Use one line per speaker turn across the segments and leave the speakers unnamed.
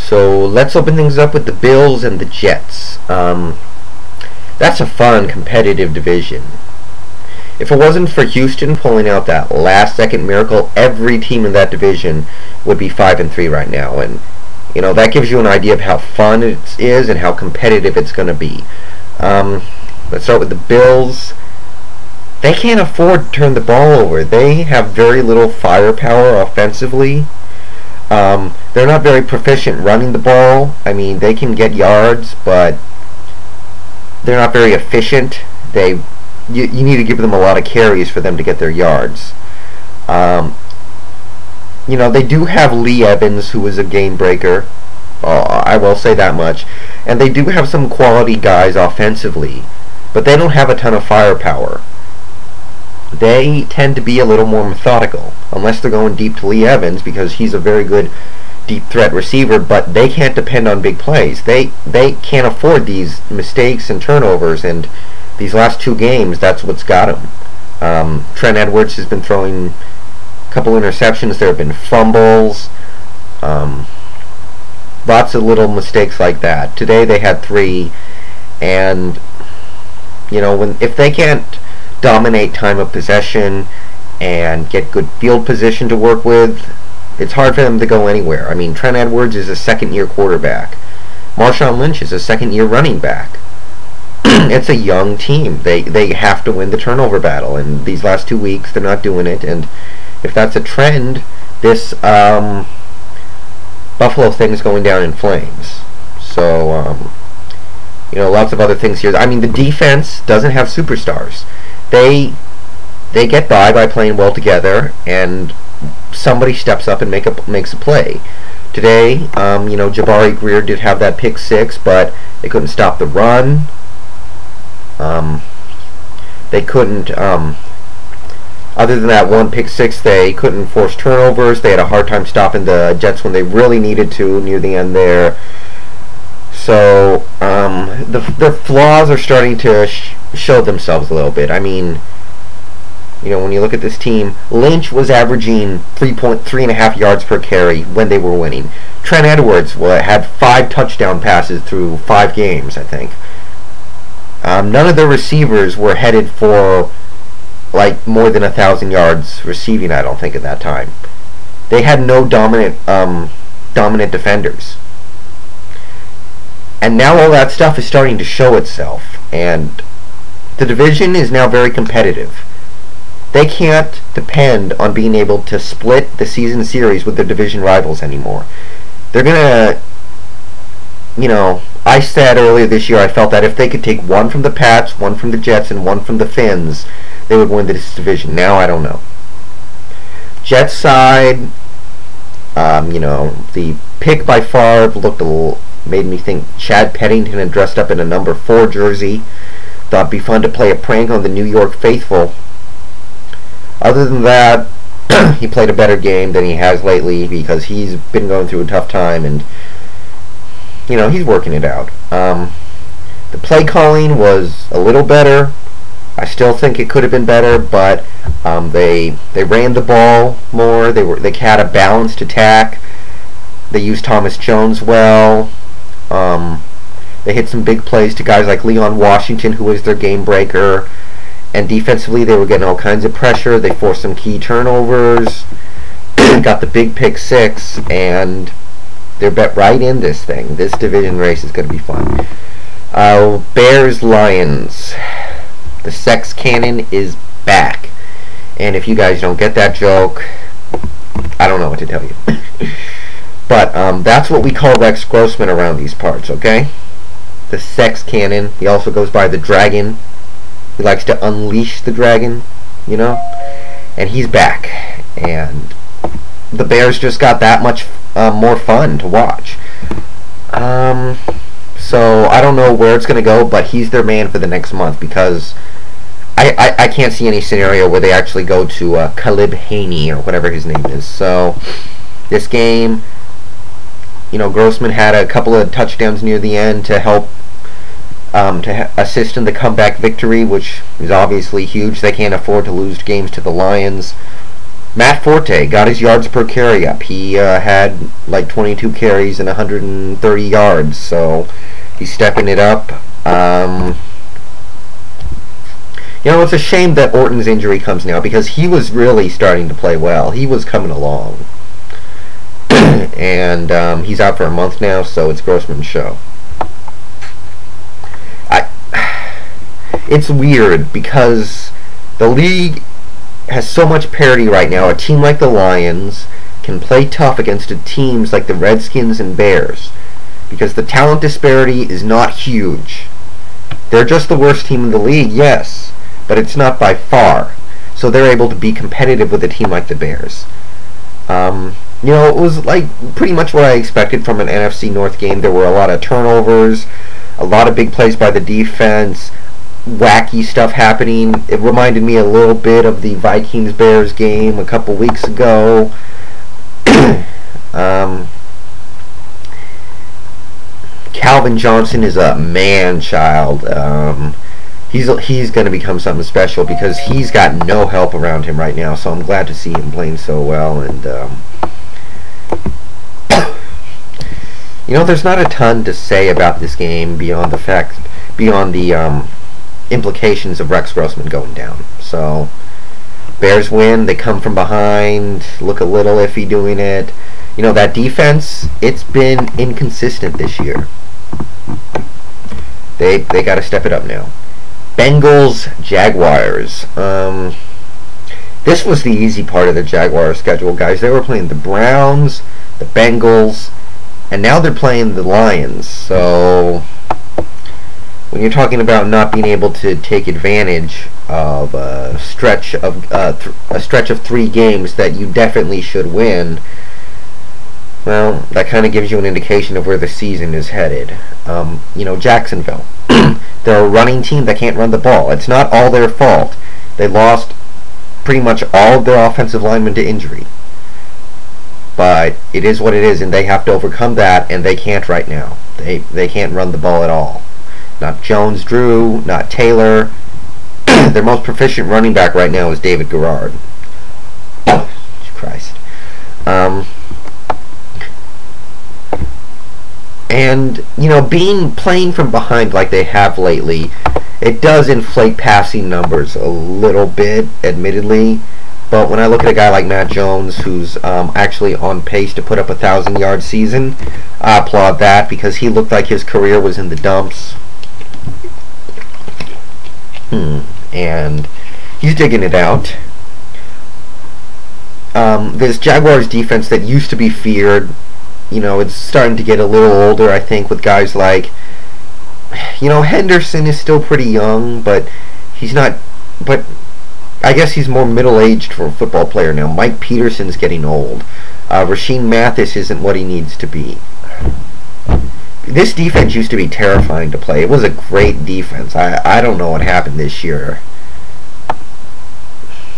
So let's open things up with the Bills and the Jets. That's a fun, competitive division. If it wasn't for Houston pulling out that last-second miracle, every team in that division would be 5-3 right now. And that gives you an idea of how fun it is and how competitive it's going to be. Let's start with the Bills. They can't afford to turn the ball over. They have very little firepower offensively. They're not very proficient running the ball. I mean, they can get yards, but they're not very efficient. You need to give them a lot of carries for them to get their yards. They do have Lee Evans, who is a game breaker. I will say that much. And they do have some quality guys offensively, but they don't have a ton of firepower. They tend to be a little more methodical, unless they're going deep to Lee Evans, because he's a very good deep threat receiver, but they can't depend on big plays. They can't afford these mistakes and turnovers, and these last two games, that's what's got them. Trent Edwards has been throwing a couple interceptions. There have been fumbles. Lots of little mistakes like that. Today they had 3, and if they can't dominate time of possession and get good field position to work with, it's hard for them to go anywhere. I mean, Trent Edwards is a second-year quarterback. Marshawn Lynch is a second-year running back. It's a young team. They have to win the turnover battle, and these last 2 weeks they're not doing it. And if that's a trend, this Buffalo thing is going down in flames. So lots of other things here. I mean, the defense doesn't have superstars. They get by playing well together, and somebody steps up and makes a play. Today, Jabari Greer did have that pick 6, but they couldn't stop the run. They couldn't, other than that one pick 6, they couldn't force turnovers. They had a hard time stopping the Jets when they really needed to near the end there. So the flaws are starting to show themselves a little bit. I mean, when you look at this team, Lynch was averaging 3.5 yards per carry when they were winning. Trent Edwards had 5 touchdown passes through 5 games, I think. None of the receivers were headed for more than 1,000 yards receiving, I don't think, at that time. They had no dominant defenders. And now all that stuff is starting to show itself, and the division is now very competitive. They can't depend on being able to split the season series with their division rivals anymore. They're gonna, I said earlier this year I felt that if they could take 1 from the Pats, 1 from the Jets, and 1 from the Finns, they would win this division. Now I don't know. Jets side, the pick by Favre made me think Chad Pennington had dressed up in a number 4 jersey. Thought it'd be fun to play a prank on the New York faithful. Other than that, he played a better game than he has lately, because he's been going through a tough time, and he's working it out. The play calling was a little better. I still think it could have been better, but they ran the ball more. They had a balanced attack. They used Thomas Jones well. They hit some big plays to guys like Leon Washington, who is their game breaker. And defensively, they were getting all kinds of pressure. They forced some key turnovers. Got the big pick 6, and they're bet right in this thing. This division race is going to be fun. Bears-Lions. The sex cannon is back. And if you guys don't get that joke, I don't know what to tell you. But that's what we call Rex Grossman around these parts, okay? The sex cannon. He also goes by the dragon. He likes to unleash the dragon, and he's back. And the Bears just got that much more fun to watch. So I don't know where it's going to go, but he's their man for the next month, because I can't see any scenario where they actually go to Caleb Haney or whatever his name is. So this game, Grossman had a couple of touchdowns near the end to help assist in the comeback victory, which is obviously huge. They can't afford to lose games to the Lions. Matt Forte got his yards per carry up. He had like 22 carries and 130 yards, so he's stepping it up. It's a shame that Orton's injury comes now, because he was really starting to play well. He was coming along. And he's out for a month now, so it's Grossman's show. It's weird because the league has so much parity right now. A team like the Lions can play tough against teams like the Redskins and Bears because the talent disparity is not huge. They're just the worst team in the league, yes, but it's not by far. So they're able to be competitive with a team like the Bears. It was like pretty much what I expected from an NFC North game. There were a lot of turnovers, a lot of big plays by the defense, wacky stuff happening. It reminded me a little bit of the Vikings-Bears game a couple weeks ago. Calvin Johnson is a man-child. He's going to become something special because he's got no help around him right now, so I'm glad to see him playing so well. And there's not a ton to say about this game beyond the implications of Rex Grossman going down. So Bears win. They come from behind, look a little iffy doing it. That defense, it's been inconsistent this year. They got to step it up now. Bengals, Jaguars. This was the easy part of the Jaguars schedule, guys. They were playing the Browns, the Bengals, and now they're playing the Lions. So when you're talking about not being able to take advantage of a stretch of 3 games that you definitely should win, well, that kind of gives you an indication of where the season is headed. Jacksonville. They're a running team that can't run the ball. It's not all their fault. They lost pretty much all of their offensive linemen to injury. But it is what it is, and they have to overcome that, and they can't right now. They can't run the ball at all. Not Jones Drew, not Taylor. Their most proficient running back right now is David Garrard. Christ. And, playing from behind like they have lately, it does inflate passing numbers a little bit, admittedly. But when I look at a guy like Matt Jones, who's actually on pace to put up a 1,000-yard season, I applaud that because he looked like his career was in the dumps. And he's digging it out. This Jaguars defense that used to be feared, it's starting to get a little older, I think, with guys like, Henderson is still pretty young, but he's not, but I guess he's more middle-aged for a football player now. Mike Peterson's getting old. Rasheem Mathis isn't what he needs to be. This defense used to be terrifying to play. It was a great defense. I don't know what happened this year.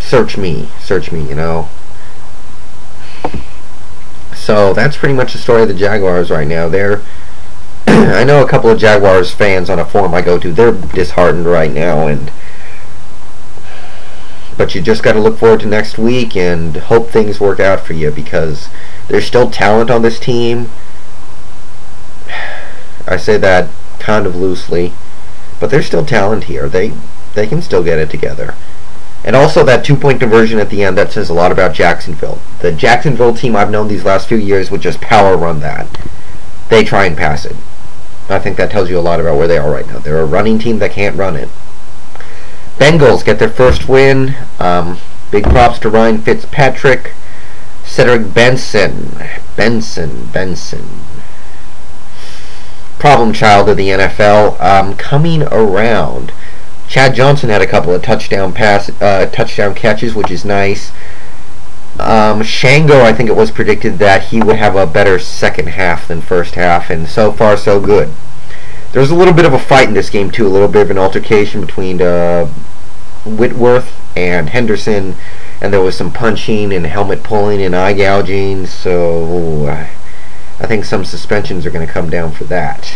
Search me, So that's pretty much the story of the Jaguars right now. I know a couple of Jaguars fans on a forum I go to. They're disheartened right now, but you just got to look forward to next week and hope things work out for you because there's still talent on this team. I say that kind of loosely, but there's still talent here. They can still get it together. And also that 2-point conversion at the end, that says a lot about Jacksonville. The Jacksonville team I've known these last few years would just power run that. They try and pass it. I think that tells you a lot about where they are right now. They're a running team that can't run it. Bengals get their first win. Big props to Ryan Fitzpatrick. Cedric Benson. Problem child of the NFL. Coming around. Chad Johnson had a couple of touchdown catches, which is nice. Shango, I think it was predicted that he would have a better second half than first half, and so far so good. There was a little bit of a fight in this game too, a little bit of an altercation between Whitworth and Henderson, and there was some punching and helmet pulling and eye gouging, so I think some suspensions are going to come down for that.